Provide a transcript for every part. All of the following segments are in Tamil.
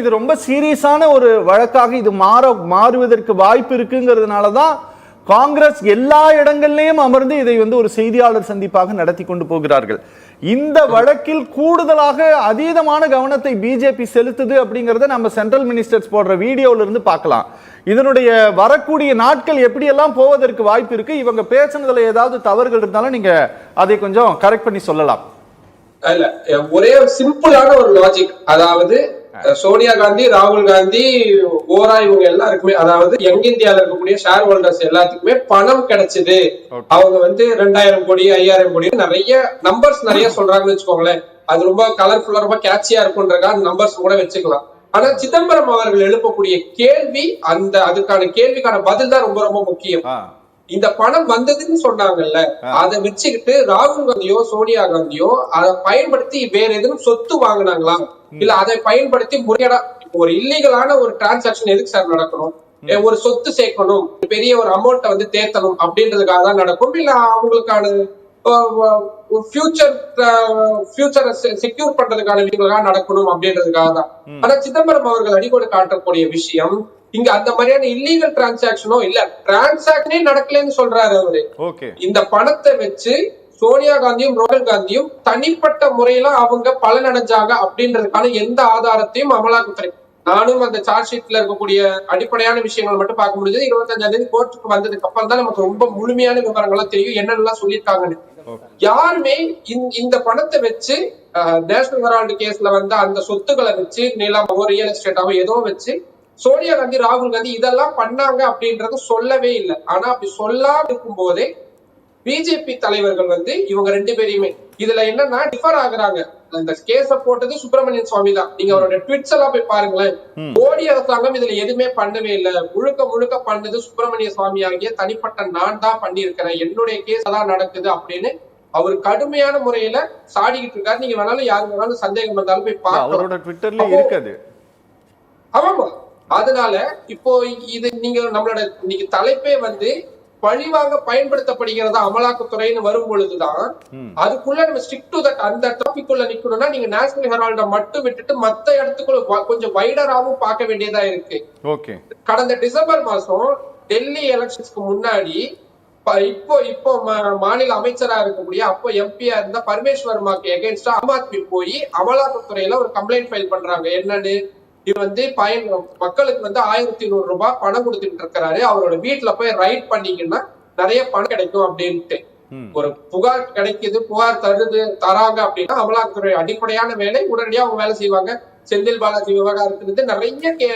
இது ரொம்ப சீரியஸான ஒரு வழக்காக இது மாறுவதற்கு வாய்ப்பு இருக்குங்கிறதுனால தான் காங்கிரஸ் எல்லா இடங்கள்லயும் அமர்ந்து இதை ஒரு செய்தியாளர் சந்திப்பாக நடத்தி கொண்டு போகிறார்கள். இந்த வழக்கில் கூடுதலாக அதீதமான கவனத்தை பிஜேபி செலுத்துது அப்படிங்கறத நம்ம சென்ட்ரல் மினிஸ்டர்ஸ் போடுற வீடியோல இருந்து பார்க்கலாம். இதனுடைய வரக்கூடிய நாட்கள் எப்படியெல்லாம் போவதற்கு வாய்ப்பு இருக்கு, இவங்க பேசுனதுல ஏதாவது தவறுகள் இருந்தாலும் நீங்க அதை கொஞ்சம் கரெக்ட் பண்ணி சொல்லலாம். இல்ல, ஒரே சிம்பிளான ஒரு லாஜிக், அதாவது சோனியா காந்தி, ராகுல் காந்தி, ஓரா இவங்க எல்லாருக்குமே, அதாவது யங் இந்தியால இருக்கக்கூடிய ஷேர் ஹோல்டர்ஸ் எல்லாத்துக்குமே பணம் கிடைச்சது. அவங்க 2000 கோடி 5000 கோடி நிறைய நம்பர்ஸ் நிறைய சொல்றாங்கன்னு வச்சுக்கோங்களேன். அது ரொம்ப கலர்ஃபுல்லா ரொம்ப கேட்சியா இருக்கும்ன்றக்கா அந்த நம்பர்ஸ் கூட வச்சுக்கலாம். ஆனா சிதம்பரம் அவர்கள் எழுப்பக்கூடிய கேள்வி, அதுக்கான கேள்விக்கான பதில் தான் ரொம்ப ரொம்ப முக்கியம். இந்த பணம் வந்ததுன்னு சொன்னாங்கல்ல, அதை வச்சுக்கிட்டு ராகுல் காந்தியோ சோனியா காந்தியோ அதை பயன்படுத்தி வேற எதுவும் சொத்து வாங்கினாங்களா, இல்ல அதை பயன்படுத்தி முறையடா ஒரு இல்லீகலான ஒரு டிரான்சாக்சன் எதுக்கு சார் நடக்கணும்? ஒரு சொத்து சேர்க்கணும், பெரிய ஒரு அமௌண்ட்டை தேர்த்தணும் அப்படின்றதுக்காக தான் நடக்கும், இல்ல அவங்களுக்கான ஃபியூச்சரை செக்யூர் பண்றதுக்கான விஷயங்களுக்காக நடக்கணும் அப்படின்றதுக்காக தான். ஆனா சிதம்பரம் அவர்கள் அடிக்கோடு காட்டக்கூடிய விஷயம், இங்க அந்த மாதிரியான இல்லீகல் டிரான்சாக்சனோ இல்ல டிரான்சாக்சனே நடக்கலன்னு சொல்றாரு அவரு. இந்த பணத்தை வச்சு சோனியா காந்தியும் ராகுல் காந்தியும் தனிப்பட்ட முறையில அவங்க பலன் அடைஞ்சாங்க அப்படின்றதுக்கான எந்த ஆதாரத்தையும் அமலாக்கத்துறை, நானும் அந்த சார்ஜ் ஷீட்ல இருக்கக்கூடிய அடிப்படையான விஷயங்கள் மட்டும் பார்க்க முடிஞ்சது. 25ஆம் தேதி கோர்ட்டுக்கு வந்ததுக்கு அப்புறம் தான் நமக்கு ரொம்ப முழுமையான விவரங்கள்லாம் தெரியும், என்னென்னலாம் சொல்லியிருக்காங்கன்னு. யாருமே இந்த பணத்தை வச்சு நேஷனல் ஹெரால்டு கேஸ்ல அந்த சொத்துக்களை வச்சு நிலமோ ரியல் எஸ்டேட்டாவோ ஏதோ வச்சு சோனியா காந்தி ராகுல் காந்தி இதெல்லாம் பண்ணாங்க அப்படின்றது சொல்லவே இல்லை. ஆனா அப்படி சொல்லாம இருக்கும் போதே பிஜேபி தலைவர்கள் இவங்க ரெண்டு பேரையுமே இதுல என்னன்னா டிஃபர் ஆகுறாங்க. இந்த கேஸ போட்டது சுப்பிரமணியன் சுவாமி தான். நீங்க அவரோட ட்விட்ஸ் எல்லாம் போய் பாருங்களேன். மோடி அரசாங்கம் இதுல எதுவுமே பண்ணவே இல்லை, முழுக்க முழுக்க பண்ணது சுப்பிரமணிய சுவாமி ஆகிய தனிப்பட்ட நான் தான் பண்ணியிருக்கிறேன், என்னுடைய கேஸ் தான் நடக்குது அப்படின்னு அவர் கடுமையான முறையில சாடிக்கிட்டு இருக்காரு. நீங்க வேணாலும் யாரு வேணாலும் சந்தேகம் வந்தாலும் போய் பாருங்க. ஆமாமா. அதனால இப்போ இது நீங்க நம்மளோட இன்னைக்கு தலைப்பே பழிவாங்க பயன்படுத்தப்படுகிறதா அமலாக்கத்துறைன்னு வரும் பொழுதுதான் அதுக்குள்ள நம்ம ஸ்டிக் டு தட், அந்த டாபிக் உள்ள நிக்கணும்னா நீங்க நேஷனல் ஹெரால்ட மட்டும் விட்டுட்டு மத்த இடத்துக்குள்ள கொஞ்சம் வைடராவும் பார்க்க வேண்டியதா இருக்கு. கடந்த டிசம்பர் மாசம் டெல்லி எலெக்ஷன்ஸ்க்கு முன்னாடி இப்போ மாநில அமைச்சரா இருக்கக்கூடிய அப்போ எம்பியா இருந்த பரமேஸ்வர் வர்மாக்கு எகென்ஸ்டா ஆம் ஆத்மி போய் அமலாக்கத்துறையில ஒரு கம்ப்ளைண்ட் ஃபைல் பண்றாங்க. என்னன்னு, மக்களுக்கு 1100 ரூபாய் பணம் கொடுத்துட்டு இருக்கிறாரு, அவரோட வீட்டுல போய் ரைட் பண்ணீங்கன்னா நிறைய பணம் கிடைக்கும் அப்படின்ட்டு ஒரு புகார் கிடைக்குது. புகார் தராங்க அப்படின்னா அமலாக்கத்துறை அடிப்படையான வேலை உடனடியா அவங்க வேலை செய்வாங்க. செந்தில் பாலாஜி விவகாரத்துக்கு நிறைய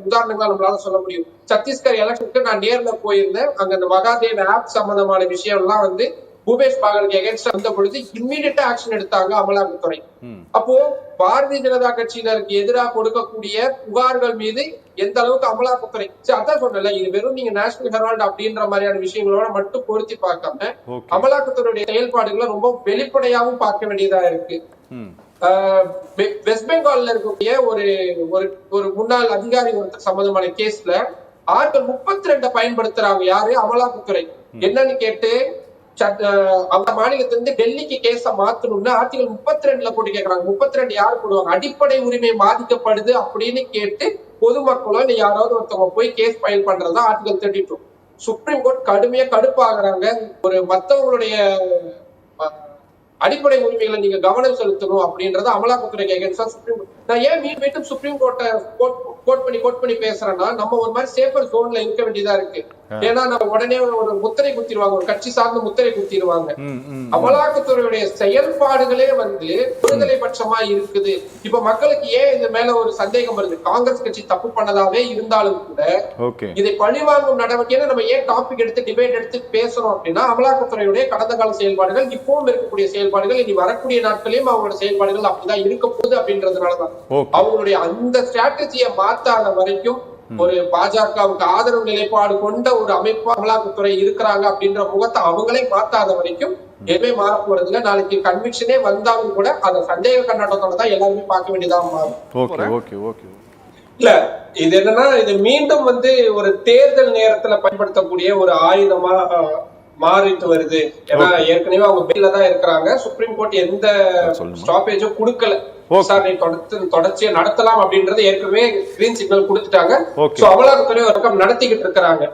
உதாரணங்கள் நம்மளால சொல்ல முடியும். சத்தீஸ்கர் எலெக்ஷனுக்கு நான் நேர்ல போயிருந்தேன். அங்க அந்த மகாதேவ் ஆப் சம்பந்தமான விஷயம் எல்லாம் பூபேஷ் பாகலுக்கு எகென்ஸ்டா வந்த பொழுது இம்மீடியட்டா ஆக்ஷன் எடுத்தாங்க அமலாக்கத்துறை. அப்போ பாரதிய ஜனதா கட்சியினருக்கு எதிராக கொடுக்கக்கூடிய புகார்கள் மீது எந்த அளவுக்கு அமலாக்கத்துறை, அதான் சொன்னல, இது வெறும் நீங்க நேஷனல் ஹெரால்டு அப்படின்ற மாதிரியான விஷயங்களோட மட்டும் பொருத்தி பார்க்காம அமலாக்கத்துறையுடைய செயல்பாடுகளை ரொம்ப வெளிப்படையாகவும் பார்க்க வேண்டியதா இருக்கு. வெஸ்ட் பெங்கால்ல இருக்கக்கூடிய ஒரு முன்னாள் அதிகாரி ஒருத்தர் சம்பந்தமான கேஸ்ல ஆர்டிகல் 32 பயன்படுத்துறாங்க. யாரு? அமலாக்கத்துறை. என்னன்னு கேட்டு அந்த மாநிலத்திலிருந்து டெல்லிக்கு கேஸ மாத்தணும்னு ஆர்டிகல் 32 போட்டு கேக்குறாங்க. 32 யாரு போடுவாங்க? அடிப்படை உரிமை பாதிக்கப்படுது அப்படின்னு கேட்டு பொதுமக்களோ இல்ல யாராவது ஒருத்தவங்க போய் கேஸ் ஃபைல் பண்றதா ஆர்டிகல் 32. சுப்ரீம் கோர்ட் கடுமையா கடுப்பாகிறாங்க. ஒரு மத்தவங்களுடைய அடிப்படை உரிமைகளை நீங்க கவனம் செலுத்தணும் அப்படின்றத அமலாக்கத்துறைக்கு எகென்ஸ்டா சுப்ரீம் கோர்ட். நான் ஏன் மீண்டும் சுப்ரீம் கோர்ட்டை கோட் பண்ணி பேசுறேன்னா, நம்ம ஒரு மாதிரி சேஃபர் ஜோன்ல இருக்க வேண்டியதா இருக்கு. ஏன்னா நம்ம உடனே ஒரு முத்திரை குத்திடுவாங்க, ஒரு கட்சி சார்ந்த முத்திரை குத்திடுவாங்க. அமலாக்கத்துறையுடைய செயல்பாடுகளே விடுதலை பட்சமா இருக்குது. இப்ப மக்களுக்கு ஏன் இது மேல ஒரு சந்தேகம் வருது? காங்கிரஸ் கட்சி தப்பு பண்ணதாவே இருந்தாலும் கூட இதை பழிவாங்கும் நடவடிக்கை நம்ம ஏன் டாபிக் எடுத்து டிபேட் எடுத்து பேசுறோம் அப்படின்னா, அமலாக்கத்துறையுடைய கடந்த கால செயல்பாடுகள், இப்பவும் இருக்கக்கூடிய செயல்பாடுகள், இனி வரக்கூடிய நாட்களையும் அவங்களோட செயல்பாடுகள் அப்படிதான் இருக்க போகுது அப்படின்றதுனாலதான் அவங்களுடைய அந்த ஸ்ட்ராட்டஜியை மாத்தாத வரைக்கும் ஒரு பாஜகவுக்கு ஆதரவு நிலைப்பாடு கொண்ட ஒரு அமைப்பு அமலாக்கத்துறை இருக்கிறாங்க அப்படின்ற முகத்தை அவங்களே மாத்தாத வரைக்கும் எதுவுமே மாற போறது இல்ல. நாளைக்கு கன்விக்ஷனே வந்தாலும் கூட அந்த சந்தேக கண்ணோட்டத்தோட தான் எல்லாருமே பார்க்க வேண்டியதா மாறும். இல்ல, இது என்னன்னா, இது மீண்டும் ஒரு தேர்தல் நேரத்துல பயன்படுத்தக்கூடிய ஒரு ஆயுதமா மாறிட்டு வருது. ஏன்னா ஏற்கனவே அவங்க பெயில தான் இருக்கிறாங்க. சுப்ரீம் கோர்ட் எந்த ஸ்டாப்பேஜும் கொடுக்கல. விசாரணை தொடர்ச்சியா நடத்தலாம் அப்படின்றது ஏற்கனவே கிரீன் சிக்னல் கொடுத்துட்டாங்க. சோ அமலாக்கத்துறை ஒரு பக்கம் நடத்திக்கிட்டு இருக்கிறாங்க.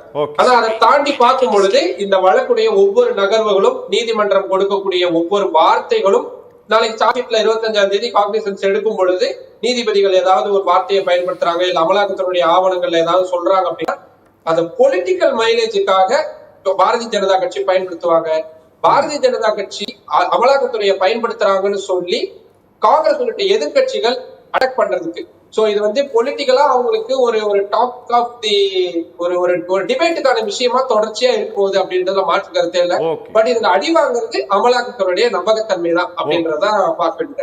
ஆனா அதை தாண்டி பார்க்கும் பொழுது இந்த வழக்குடைய ஒவ்வொரு நகர்வுகளும், நீதிமன்றம் கொடுக்கக்கூடிய ஒவ்வொரு வார்த்தைகளும், நாளைக்கு சார்ஜ்ஷீட்ல 25ஆம் தேதி காக்னிசன்ஸ் எடுக்கும் பொழுது நீதிபதிகள் ஏதாவது ஒரு வார்த்தையை பயன்படுத்துறாங்க, இல்ல அமலாக்கத்துறையுடைய ஆவணங்கள்ல ஏதாவது சொல்றாங்க அப்படின்னா அதை பொலிட்டிக்கல் மைலேஜுக்காக பாரதிய ஜனதா கட்சி பயன்படுத்துவாங்க. பாரதிய ஜனதா கட்சி அமலாக்கத்துறையை பயன்படுத்துறாங்கன்னு சொல்லி காங்கிரஸ் உள்ளிட்ட எதிர்கட்சிகள் அட்டாக் பண்றதுக்கு. சோ இது வந்து பொலிட்டிக்கலா அவங்களுக்கு ஒரு டாக் ஆஃப் தி ஒரு டிபேட்டுக்கான விஷயமா தொடர்ச்சியா இருப்போகுது அப்படின்றதுல மாற்று கருத்தே இல்ல. பட் இதுல அடி வாங்குறது அமலாக்கத்துறையுடைய நம்பகத்தன்மை தான் அப்படின்றத பார்க்க வேண்டியது.